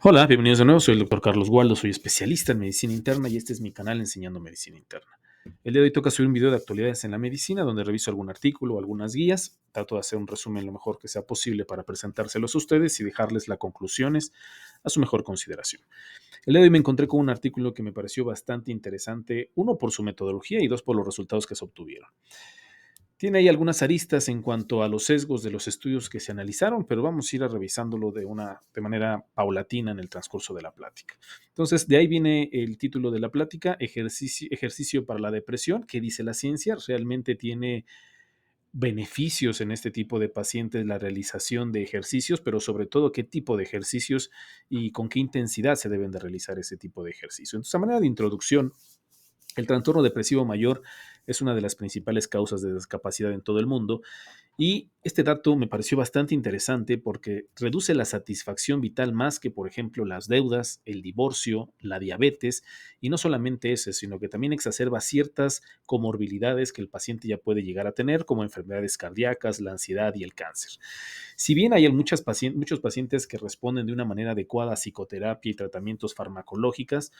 Hola, bienvenidos de nuevo. Soy el doctor Carlos Waldo, soy especialista en medicina interna y este es mi canal Enseñando Medicina Interna. El día de hoy toca subir un video de actualidades en la medicina donde reviso algún artículo o algunas guías. Trato de hacer un resumen lo mejor que sea posible para presentárselos a ustedes y dejarles las conclusiones a su mejor consideración. El día de hoy me encontré con un artículo que me pareció bastante interesante, uno por su metodología y dos por los resultados que se obtuvieron. Tiene ahí algunas aristas en cuanto a los sesgos de los estudios que se analizaron, pero vamos a ir a revisándolo de manera paulatina en el transcurso de la plática. Entonces, de ahí viene el título de la plática, ejercicio para la depresión. ¿Qué dice la ciencia? ¿Realmente tiene beneficios en este tipo de pacientes la realización de ejercicios, pero sobre todo qué tipo de ejercicios y con qué intensidad se deben de realizar ese tipo de ejercicio? Entonces, a manera de introducción, el trastorno depresivo mayor es una de las principales causas de discapacidad en todo el mundo y este dato me pareció bastante interesante porque reduce la satisfacción vital más que, por ejemplo, las deudas, el divorcio, la diabetes, y no solamente eso, sino que también exacerba ciertas comorbilidades que el paciente ya puede llegar a tener, como enfermedades cardíacas, la ansiedad y el cáncer. Si bien hay muchos pacientes que responden de una manera adecuada a psicoterapia y tratamientos farmacológicos,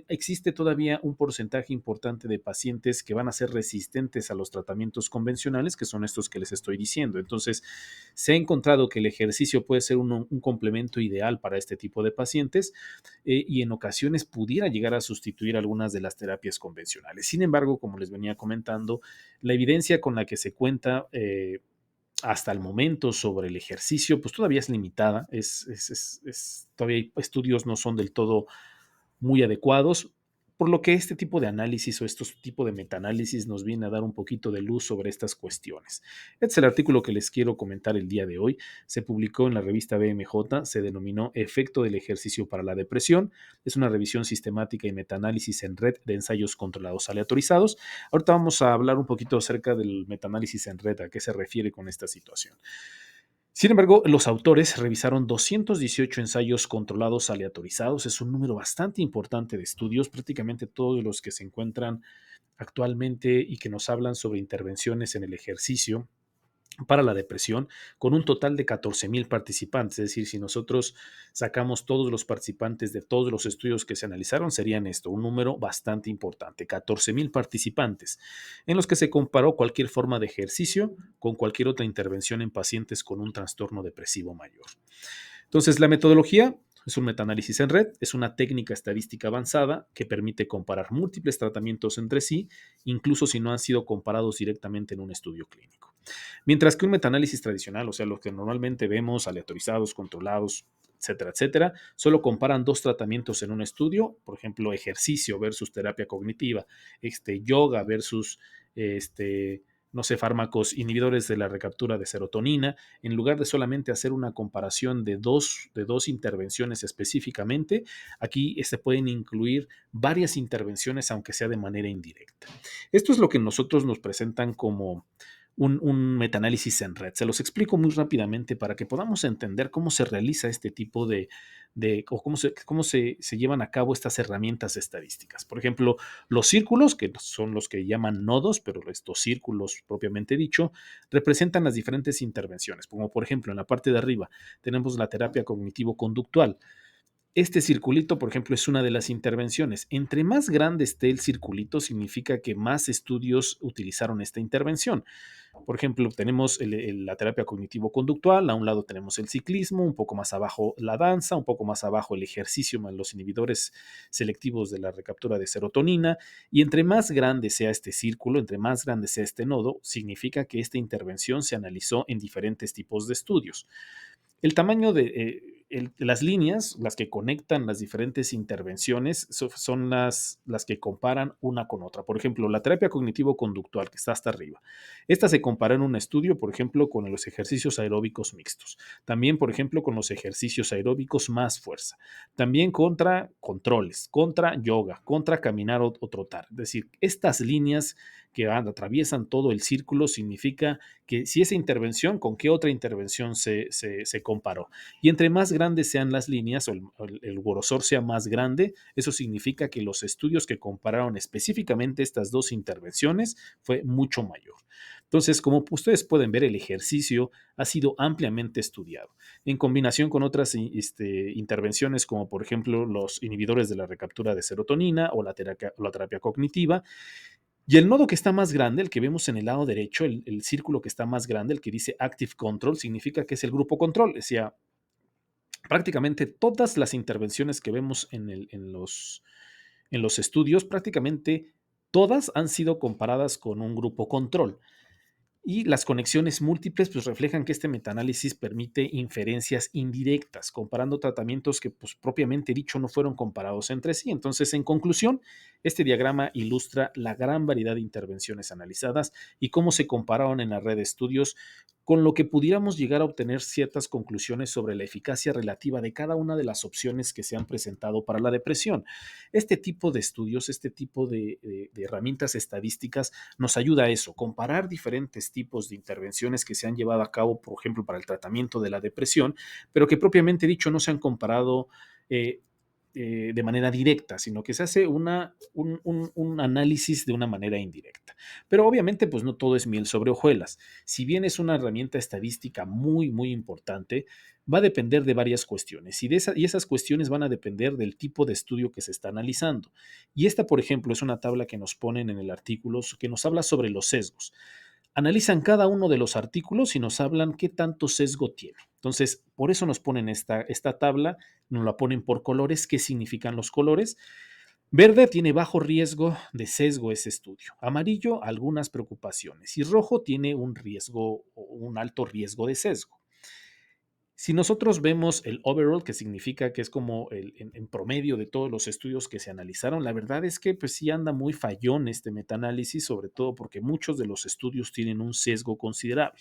existe todavía un porcentaje importante de pacientes que van a ser resistentes a los tratamientos convencionales, que son estos que les estoy diciendo. Entonces, se ha encontrado que el ejercicio puede ser un complemento ideal para este tipo de pacientes y en ocasiones pudiera llegar a sustituir algunas de las terapias convencionales. Sin embargo, como les venía comentando, la evidencia con la que se cuenta hasta el momento sobre el ejercicio, pues todavía es limitada, todavía hay estudios no son del todo muy adecuados, por lo que este tipo de análisis o estos tipo de metaanálisis nos viene a dar un poquito de luz sobre estas cuestiones. Este es el artículo que les quiero comentar el día de hoy. Se publicó en la revista BMJ, se denominó Efecto del ejercicio para la depresión. Es una revisión sistemática y metaanálisis en red de ensayos controlados aleatorizados. Ahorita vamos a hablar un poquito acerca del metaanálisis en red, a qué se refiere con esta situación. Sin embargo, los autores revisaron 218 ensayos controlados aleatorizados. Es un número bastante importante de estudios, prácticamente todos los que se encuentran actualmente y que nos hablan sobre intervenciones en el ejercicio para la depresión, con un total de 14,000 participantes. Es decir, si nosotros sacamos todos los participantes de todos los estudios que se analizaron, serían esto, un número bastante importante, 14,000 participantes, en los que se comparó cualquier forma de ejercicio con cualquier otra intervención en pacientes con un trastorno depresivo mayor. Entonces, la metodología es un metaanálisis en red, es una técnica estadística avanzada que permite comparar múltiples tratamientos entre sí, incluso si no han sido comparados directamente en un estudio clínico. Mientras que un metaanálisis tradicional, o sea, los que normalmente vemos, aleatorizados, controlados, etcétera, etcétera, solo comparan dos tratamientos en un estudio, por ejemplo, ejercicio versus terapia cognitiva, yoga versus no sé, fármacos inhibidores de la recaptura de serotonina, en lugar de solamente hacer una comparación de dos intervenciones específicamente, aquí se pueden incluir varias intervenciones, aunque sea de manera indirecta. Esto es lo que nosotros nos presentan como un metaanálisis en red. Se los explico muy rápidamente para que podamos entender cómo se realiza este tipo o cómo se llevan a cabo estas herramientas estadísticas. Por ejemplo, los círculos, que son los que llaman nodos, pero estos círculos propiamente dicho, representan las diferentes intervenciones, como por ejemplo en la parte de arriba tenemos la terapia cognitivo-conductual. Este circulito, por ejemplo, es una de las intervenciones. Entre más grande esté el circulito, significa que más estudios utilizaron esta intervención. Por ejemplo, tenemos la terapia cognitivo-conductual, a un lado tenemos el ciclismo, un poco más abajo la danza, un poco más abajo el ejercicio más los inhibidores selectivos de la recaptura de serotonina, y entre más grande sea este círculo, entre más grande sea este nodo, significa que esta intervención se analizó en diferentes tipos de estudios. El tamaño de las líneas, las que conectan las diferentes intervenciones, son las que comparan una con otra. Por ejemplo, la terapia cognitivo-conductual, que está hasta arriba. Esta se compara en un estudio, por ejemplo, con los ejercicios aeróbicos mixtos. También, por ejemplo, con los ejercicios aeróbicos más fuerza. También contra controles, contra yoga, contra caminar o trotar. Es decir, estas líneas que atraviesan todo el círculo significa que si esa intervención, con qué otra intervención se comparó. Y entre más grandes sean las líneas o el grosor sea más grande, eso significa que los estudios que compararon específicamente estas dos intervenciones fue mucho mayor. Entonces, como ustedes pueden ver, el ejercicio ha sido ampliamente estudiado, en combinación con otras intervenciones como por ejemplo los inhibidores de la recaptura de serotonina o la terapia cognitiva. Y el nodo que está más grande, el que vemos en el lado derecho, el círculo que está más grande, el que dice Active Control, significa que es el grupo control. O sea, prácticamente todas las intervenciones que vemos en los estudios, prácticamente todas han sido comparadas con un grupo control. Y las conexiones múltiples pues, reflejan que este metaanálisis permite inferencias indirectas, comparando tratamientos que pues, propiamente dicho no fueron comparados entre sí. Entonces, en conclusión, este diagrama ilustra la gran variedad de intervenciones analizadas y cómo se compararon en la red de estudios, con lo que pudiéramos llegar a obtener ciertas conclusiones sobre la eficacia relativa de cada una de las opciones que se han presentado para la depresión. Este tipo de estudios, este tipo de herramientas estadísticas nos ayuda a eso, comparar diferentes tipos de intervenciones que se han llevado a cabo, por ejemplo, para el tratamiento de la depresión, pero que propiamente dicho no se han comparado de manera directa, sino que se hace un análisis de una manera indirecta. Pero obviamente, pues no todo es miel sobre hojuelas. Si bien es una herramienta estadística muy, muy importante, va a depender de varias cuestiones y esas cuestiones van a depender del tipo de estudio que se está analizando. Y esta, por ejemplo, es una tabla que nos ponen en el artículo que nos habla sobre los sesgos. Analizan cada uno de los artículos y nos hablan qué tanto sesgo tiene. Entonces, por eso nos ponen esta tabla, nos la ponen por colores. ¿Qué significan los colores? Verde tiene bajo riesgo de sesgo ese estudio. Amarillo, algunas preocupaciones. Y rojo tiene un riesgo o un alto riesgo de sesgo. Si nosotros vemos el overall, que significa que es como en promedio de todos los estudios que se analizaron, la verdad es que pues sí anda muy fallón este metaanálisis, sobre todo porque muchos de los estudios tienen un sesgo considerable.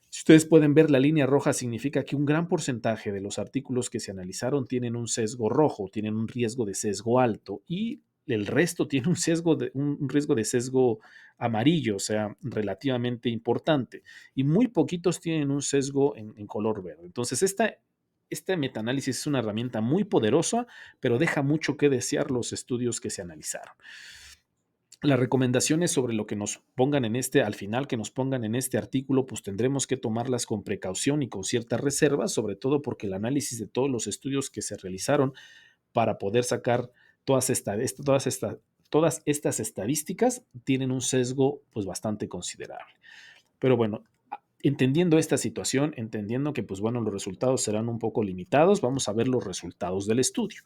Si ustedes pueden ver, la línea roja significa que un gran porcentaje de los artículos que se analizaron tienen un sesgo rojo, tienen un riesgo de sesgo alto y el resto tiene un riesgo de sesgo amarillo, o sea, relativamente importante. Y muy poquitos tienen un sesgo en color verde. Entonces, este metaanálisis es una herramienta muy poderosa, pero deja mucho que desear los estudios que se analizaron. Las recomendaciones sobre lo que nos pongan al final que nos pongan en este artículo, pues tendremos que tomarlas con precaución y con ciertas reservas, sobre todo porque el análisis de todos los estudios que se realizaron para poder sacar todas estas estadísticas tienen un sesgo pues bastante considerable. Pero bueno, entendiendo esta situación, entendiendo que pues bueno, los resultados serán un poco limitados, vamos a ver los resultados del estudio.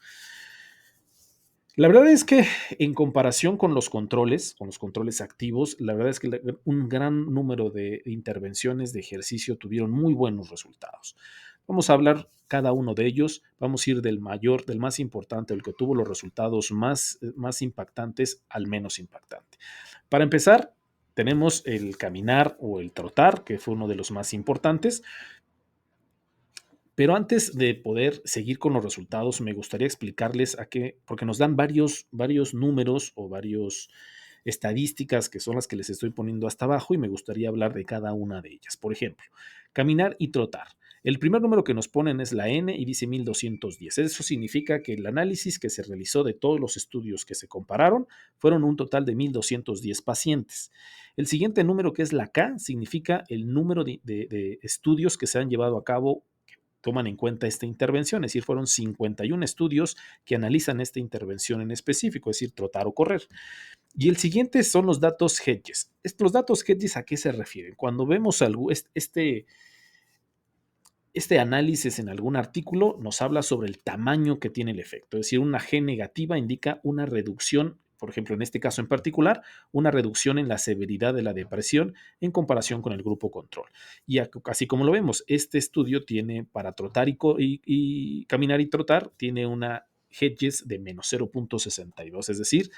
La verdad es que en comparación con los controles activos, la verdad es que un gran número de intervenciones de ejercicio tuvieron muy buenos resultados. Vamos a hablar cada uno de ellos, vamos a ir del mayor, del más importante, el que tuvo los resultados más impactantes al menos impactante. Para empezar, tenemos el caminar o el trotar, que fue uno de los más importantes. Pero antes de poder seguir con los resultados, me gustaría explicarles porque nos dan varios números o varios estadísticas que son las que les estoy poniendo hasta abajo y me gustaría hablar de cada una de ellas. Por ejemplo, caminar y trotar. El primer número que nos ponen es la N y dice 1210. Eso significa que el análisis que se realizó de todos los estudios que se compararon fueron un total de 1210 pacientes. El siguiente número, que es la K, significa el número de estudios que se han llevado a cabo, toman en cuenta esta intervención, es decir, fueron 51 estudios que analizan esta intervención en específico, es decir, trotar o correr. Y el siguiente son los datos Hedges. Los datos Hedges, ¿a qué se refieren? Cuando vemos este análisis en algún artículo, nos habla sobre el tamaño que tiene el efecto, es decir, una G negativa indica una reducción, por ejemplo, en este caso en particular, una reducción en la severidad de la depresión en comparación con el grupo control. Y así como lo vemos, este estudio tiene para trotar y caminar y trotar, tiene una Hedges de menos 0.62, es decir,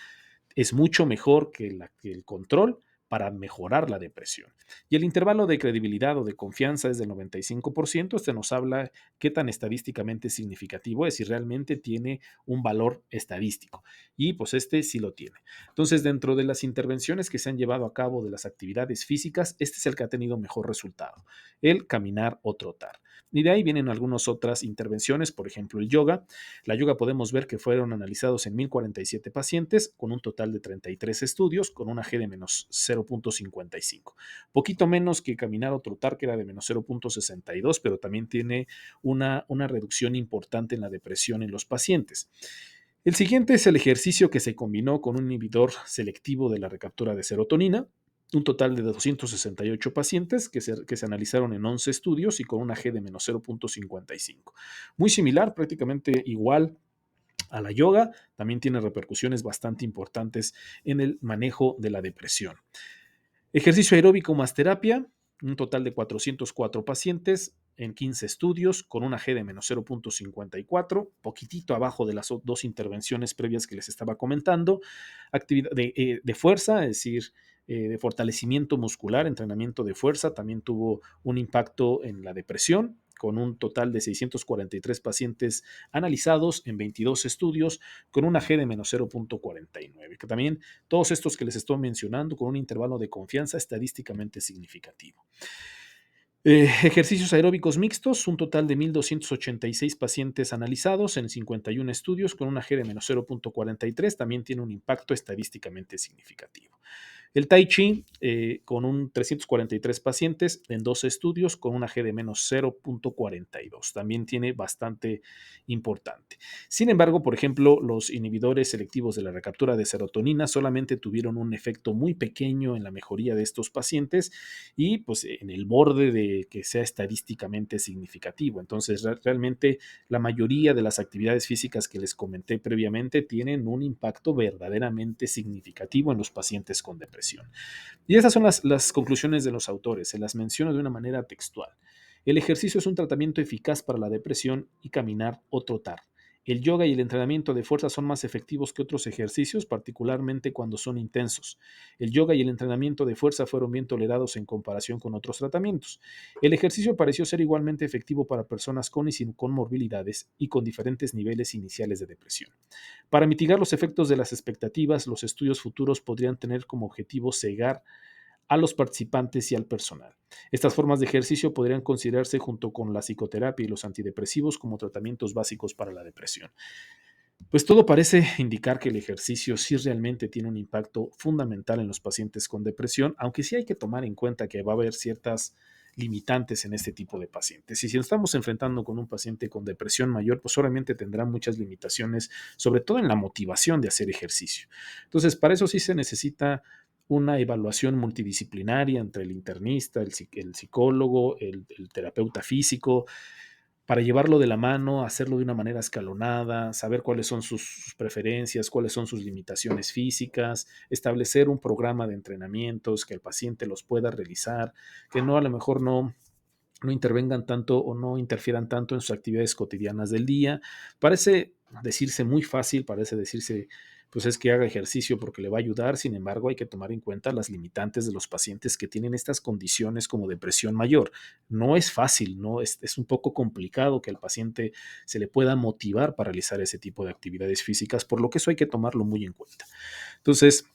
es mucho mejor que el control para mejorar la depresión. Y el intervalo de credibilidad o de confianza es del 95%. Este nos habla qué tan estadísticamente significativo es, si realmente tiene un valor estadístico. Y pues este sí lo tiene. Entonces, dentro de las intervenciones que se han llevado a cabo de las actividades físicas, este es el que ha tenido mejor resultado, el caminar o trotar. Y de ahí vienen algunas otras intervenciones, por ejemplo, el yoga. La yoga podemos ver que fueron analizados en 1047 pacientes con un total de 33 estudios con una G de menos 0.55. Poquito menos que caminar o trotar, que era de menos 0.62, pero también tiene una reducción importante en la depresión en los pacientes. El siguiente es el ejercicio que se combinó con un inhibidor selectivo de la recaptura de serotonina, un total de 268 pacientes que se analizaron en 11 estudios y con una G de menos 0.55. Muy similar, prácticamente igual a la yoga, también tiene repercusiones bastante importantes en el manejo de la depresión. Ejercicio aeróbico más terapia, un total de 404 pacientes en 15 estudios con una G de menos 0.54, poquitito abajo de las dos intervenciones previas que les estaba comentando. Actividad de fuerza, es decir, de fortalecimiento muscular, entrenamiento de fuerza, también tuvo un impacto en la depresión, con un total de 643 pacientes analizados en 22 estudios con una G de menos 0.49, que también todos estos que les estoy mencionando con un intervalo de confianza estadísticamente significativo. Ejercicios aeróbicos mixtos, un total de 1,286 pacientes analizados en 51 estudios con una G de menos 0.43, también tiene un impacto estadísticamente significativo. El Tai Chi, con un 343 pacientes en 12 estudios con una G de menos 0.42, también tiene bastante importante. Sin embargo, por ejemplo, los inhibidores selectivos de la recaptura de serotonina solamente tuvieron un efecto muy pequeño en la mejoría de estos pacientes y pues en el borde de que sea estadísticamente significativo. Entonces, realmente la mayoría de las actividades físicas que les comenté previamente tienen un impacto verdaderamente significativo en los pacientes con depresión. Y esas son las conclusiones de los autores, se las menciono de una manera textual. El ejercicio es un tratamiento eficaz para la depresión y caminar o trotar. El yoga y el entrenamiento de fuerza son más efectivos que otros ejercicios, particularmente cuando son intensos. El yoga y el entrenamiento de fuerza fueron bien tolerados en comparación con otros tratamientos. El ejercicio pareció ser igualmente efectivo para personas con y sin comorbilidades y con diferentes niveles iniciales de depresión. Para mitigar los efectos de las expectativas, los estudios futuros podrían tener como objetivo cegar a los participantes y al personal. Estas formas de ejercicio podrían considerarse junto con la psicoterapia y los antidepresivos como tratamientos básicos para la depresión. Pues todo parece indicar que el ejercicio sí realmente tiene un impacto fundamental en los pacientes con depresión, aunque sí hay que tomar en cuenta que va a haber ciertas limitantes en este tipo de pacientes. Y si nos estamos enfrentando con un paciente con depresión mayor, pues obviamente tendrá muchas limitaciones, sobre todo en la motivación de hacer ejercicio. Entonces, para eso sí se necesita una evaluación multidisciplinaria entre el internista, el psicólogo, el terapeuta físico, para llevarlo de la mano, hacerlo de una manera escalonada, saber cuáles son sus preferencias, cuáles son sus limitaciones físicas, establecer un programa de entrenamientos que el paciente los pueda realizar, que no a lo mejor no intervengan tanto o no interfieran tanto en sus actividades cotidianas del día. Parece decirse muy fácil, parece decirse, pues es que haga ejercicio porque le va a ayudar, sin embargo hay que tomar en cuenta las limitantes de los pacientes que tienen estas condiciones como depresión mayor. No es fácil, no es un poco complicado que al paciente se le pueda motivar para realizar ese tipo de actividades físicas, por lo que eso hay que tomarlo muy en cuenta. Entonces,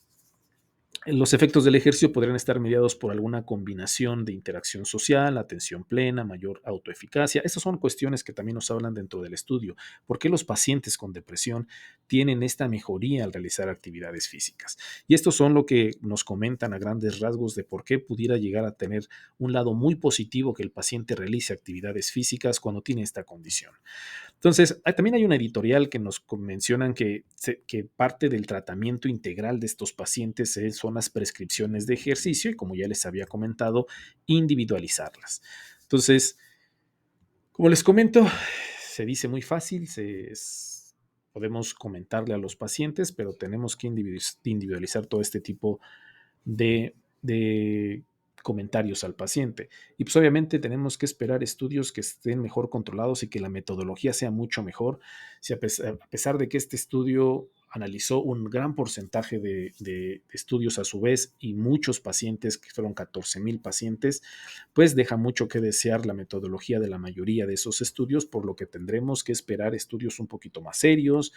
los efectos del ejercicio podrían estar mediados por alguna combinación de interacción social, atención plena, mayor autoeficacia. Estas son cuestiones que también nos hablan dentro del estudio. ¿Por qué los pacientes con depresión tienen esta mejoría al realizar actividades físicas? Y estos son lo que nos comentan a grandes rasgos de por qué pudiera llegar a tener un lado muy positivo que el paciente realice actividades físicas cuando tiene esta condición. Entonces, también hay una editorial que nos mencionan que parte del tratamiento integral de estos pacientes son las prescripciones de ejercicio y, como ya les había comentado, individualizarlas. Entonces, como les comento, se dice muy fácil, podemos comentarle a los pacientes, pero tenemos que individualizar todo este tipo de comentarios al paciente. Y pues obviamente tenemos que esperar estudios que estén mejor controlados y que la metodología sea mucho mejor. Si a pesar de que este estudio analizó un gran porcentaje de estudios a su vez y muchos pacientes, que fueron 14,000 pacientes, pues deja mucho que desear la metodología de la mayoría de esos estudios, por lo que tendremos que esperar estudios un poquito más serios,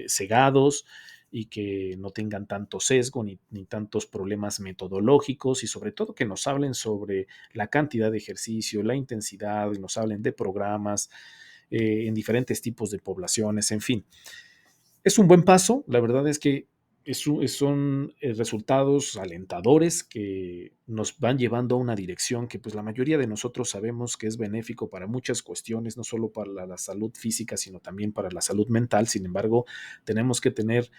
cegados, y que no tengan tanto sesgo ni tantos problemas metodológicos y sobre todo que nos hablen sobre la cantidad de ejercicio, la intensidad, y nos hablen de programas en diferentes tipos de poblaciones, en fin. Es un buen paso, la verdad es que son resultados alentadores que nos van llevando a una dirección que pues la mayoría de nosotros sabemos que es benéfico para muchas cuestiones, no solo para la salud física, sino también para la salud mental. Sin embargo, tenemos que tener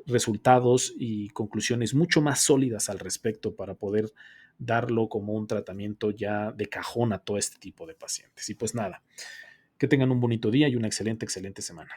resultados y conclusiones mucho más sólidas al respecto para poder darlo como un tratamiento ya de cajón a todo este tipo de pacientes. Y pues nada, que tengan un bonito día y una excelente, excelente semana.